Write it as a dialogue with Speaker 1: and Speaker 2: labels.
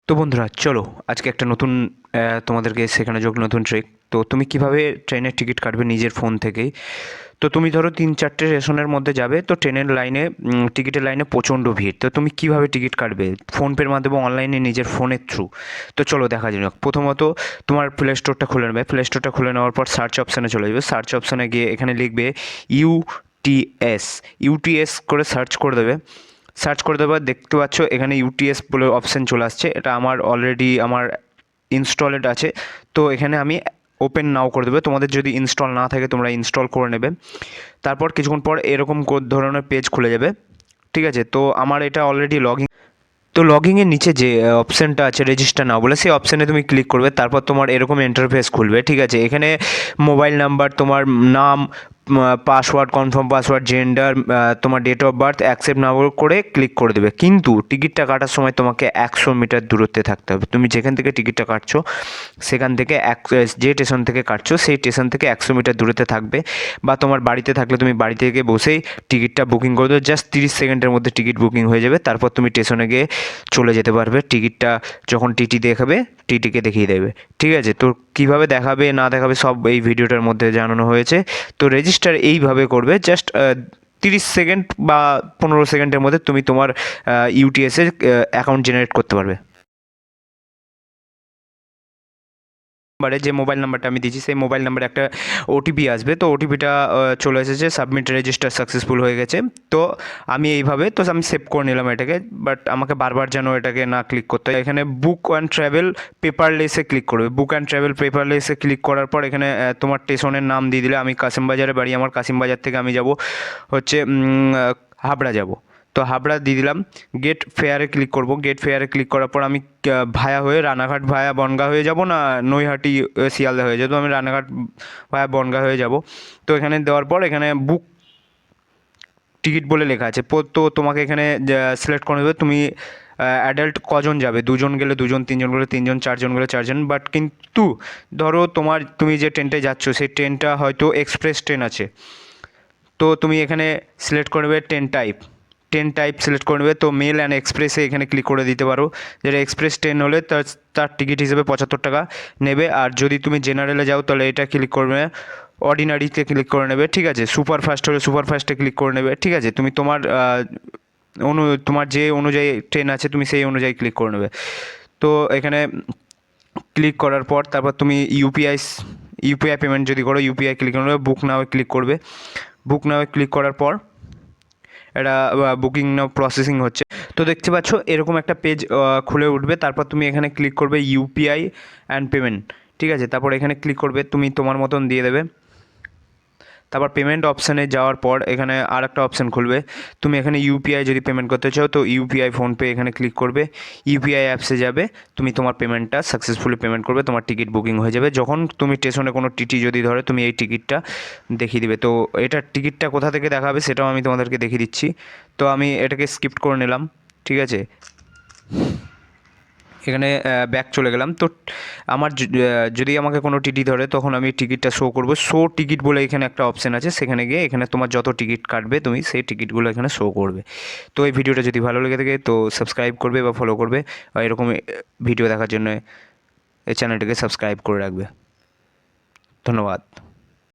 Speaker 1: তো বন্ধুরা চলো আজকে একটা নতুন তোমাদেরকে শেখানো যাক নতুন ট্রিক। তো তুমি কিভাবে ট্রেনের টিকিট কাটবে নিজের ফোন থেকেই। তো তুমি ধরো 3-4টে স্টেশনের মধ্যে যাবে, তো ট্রেনের লাইনে টিকিটের লাইনে প্রচণ্ড ভিড়, তো তুমি কিভাবে টিকিট কাটবে ফোনপের মাধ্যমে অনলাইনে নিজের ফোনের থ্রু। তো চলো দেখা যাক। প্রথমত তোমার প্লে স্টোরটা খুলে নেবে, প্লে স্টোরটা খুলে নেওয়ার পর সার্চ অপশানে চলে যাবে, সার্চ অপশানে গিয়ে এখানে লিখবে ইউটিএস, ইউটিএস করে সার্চ করে দেবে। সার্চ করে দেওয়ার দেখতে পাচ্ছ এখানে ইউটিএস বলে অপশান চলে আসছে, এটা আমার অলরেডি আমার ইনস্টলেড আছে। তো এখানে আমি ওপেন নাও করে দেবে, তোমাদের যদি ইনস্টল না থাকে তোমরা ইনস্টল করে নেবে। তারপর কিছুক্ষণ পর এরকম ধরনের পেজ খুলে যাবে, ঠিক আছে। তো আমার এটা অলরেডি লগইন। তো লগইনের নিচে যে অপশানটা আছে রেজিস্টার নাও বলে, সেই অপশানে তুমি ক্লিক করবে। তারপর তোমার এরকম ইন্টারফেস খুলবে, ঠিক আছে। এখানে মোবাইল নাম্বার, তোমার নাম, পাসওয়ার্ড, কনফার্ম পাসওয়ার্ড, জেন্ডার, তোমার ডেট অফ বার্থ অ্যাকসেপ্ট না করে ক্লিক করে দেবে। কিন্তু টিকিটটা কাটার সময় তোমাকে 100 মিটার দূরত্বে থাকতে হবে। তুমি যেখান থেকে টিকিটটা কাটছো সেখান থেকে যে স্টেশন থেকে কাটছো সেই স্টেশন থেকে 100 মিটার দূরত্বে থাকবে। বা তোমার বাড়িতে থাকলে তুমি বাড়ি থেকে বসেই টিকিটটা বুকিং করে দেবে, জাস্ট 30 সেকেন্ডের মধ্যে টিকিট বুকিং হয়ে যাবে। তারপর তুমি স্টেশনে গিয়ে চলে যেতে পারবে। টিকিটটা যখন টিটি দেখাবে টিটিকে দেখিয়ে দেবে, ঠিক আছে। তো কীভাবে দেখাবে না দেখাবে সব এই ভিডিওটার মধ্যে জানানো হয়েছে। তো রেজিস্টার এইভাবে করবে, জাস্ট 30 সেকেন্ড বা 15 সেকেন্ডের মধ্যে তুমি তোমার ইউটিএসের অ্যাকাউন্ট জেনারেট করতে পারবে। নাম্বারে যে মোবাইল নাম্বারটা আমি দিয়েছি সেই মোবাইল নাম্বারে একটা ওটিপি আসবে। তো ওটিপিটা চলে এসেছে, সাবমিট রেজিস্টার সাকসেসফুল হয়ে গেছে। তো আমি এইভাবে তো আমি সেভ করে নিলাম এটাকে, বাট আমাকে বারবার যেন এটাকে না ক্লিক করতে হয়। এখানে বুক অ্যান্ড ট্রাভেল পেপারলেসে ক্লিক করবে। বুক অ্যান্ড ট্রাভেল পেপারলেসে ক্লিক করার পর এখানে তোমার স্টেশনের নাম দিয়ে দিলে, আমি কাশিমবাজারে বাড়ি, আমার কাশিমবাজার থেকে আমি যাব হচ্ছে হাবড়া যাব। তো হাবড়া দিয়ে দিলাম। গেট ফেয়ারে ক্লিক করব। গেট ফেয়ারে ক্লিক করার পর আমি ভায়া হয়ে রানাঘাট ভায়া বনগাঁ হয়ে যাব না নৈহাটি শিয়ালদা হয়ে যাব। তো আমি রানাঘাট ভায়া বনগাঁ হয়ে যাব। তো এখানে দেওয়ার পর এখানে বুক টিকিট বলে লেখা আছে। তো তোমাকে এখানে সিলেক্ট করে নেবে তুমি অ্যাডাল্ট কজন যাবে, দুজন গেলে দুজন, তিনজন গেলে তিনজন, চারজন গেলে চারজন। বাট কিন্তু ধরো তুমি যে ট্রেনটায় যাচ্ছ সেই ট্রেনটা হয়তো এক্সপ্রেস ট্রেন আছে, তো তুমি এখানে সিলেক্ট করে নেবে ট্রেন টাইপ সিলেক্ট করে নেবে। তো মেল অ্যান্ড এক্সপ্রেসে এখানে ক্লিক করে দিতে পারো। যেটা এক্সপ্রেস ট্রেন হলে তার টিকিট হিসেবে 75 টাকা নেবে। আর যদি তুমি জেনারেলে যাও তাহলে এটা ক্লিক করবে, অর্ডিনারিতে ক্লিক করে নেবে, ঠিক আছে। সুপারফাস্ট হলে সুপারফাস্টে ক্লিক করে নেবে, ঠিক আছে। তুমি তোমার যে অনুযায়ী ট্রেন আছে তুমি সেই অনুযায়ী ক্লিক করে নেবে। তো এখানে ক্লিক করার পর তারপর তুমি ইউপিআই পেমেন্ট যদি করো ইউপিআই ক্লিক করে নেবে। বুক নাও ক্লিক করবে। বুক নাও ক্লিক করার পর এটা বুকিং নাও প্রসেসিং হচ্ছে। তো দেখতে পাচ্ছ এরকম একটা পেজ খুলে উঠবে। তারপর তুমি এখানে ক্লিক করবে ইউপিআই অ্যান্ড পেমেন্ট, ঠিক আছে। তারপর এখানে ক্লিক করবে, তুমি তোমার মতন দিয়ে দেবে। তারপর পেমেন্ট অপশানে যাওয়ার পর এখানে আর একটা অপশান খুলবে। তুমি এখানে ইউপিআই যদি পেমেন্ট করতে চাও তো ইউপিআই ফোনপে এখানে ক্লিক করবে। ইউপিআই অ্যাপসে যাবে, তুমি তোমার পেমেন্টটা সাকসেসফুলি পেমেন্ট করবে, তোমার টিকিট বুকিং হয়ে যাবে। যখন তুমি স্টেশনে কোনো টিটি যদি ধরে তুমি এই টিকিটটা দেখিয়ে দিবে। তো এটার টিকিটটা কোথা থেকে দেখাবে সেটাও আমি তোমাদেরকে দেখিয়ে দিচ্ছি। তো আমি এটাকে স্কিপ করে নিলাম, ঠিক আছে। এখানে ব্যাক চলে গেলাম। তো আমার যদি আমাকে কোনো টিটি ধরে তখন আমি টিকিটটা শো করব। শো টিকিট বলে এখানে একটা অপশান আছে, সেখানে গিয়ে এখানে তোমার যত টিকিট কাটবে তুমি সেই টিকিটগুলো এখানে শো করবে। তো এই ভিডিওটা যদি ভালো লেগে থাকে তো সাবস্ক্রাইব করবে বা ফলো করবে, আর এরকম ভিডিও দেখার জন্য এই চ্যানেলটাকে সাবস্ক্রাইব করে রাখবে। ধন্যবাদ।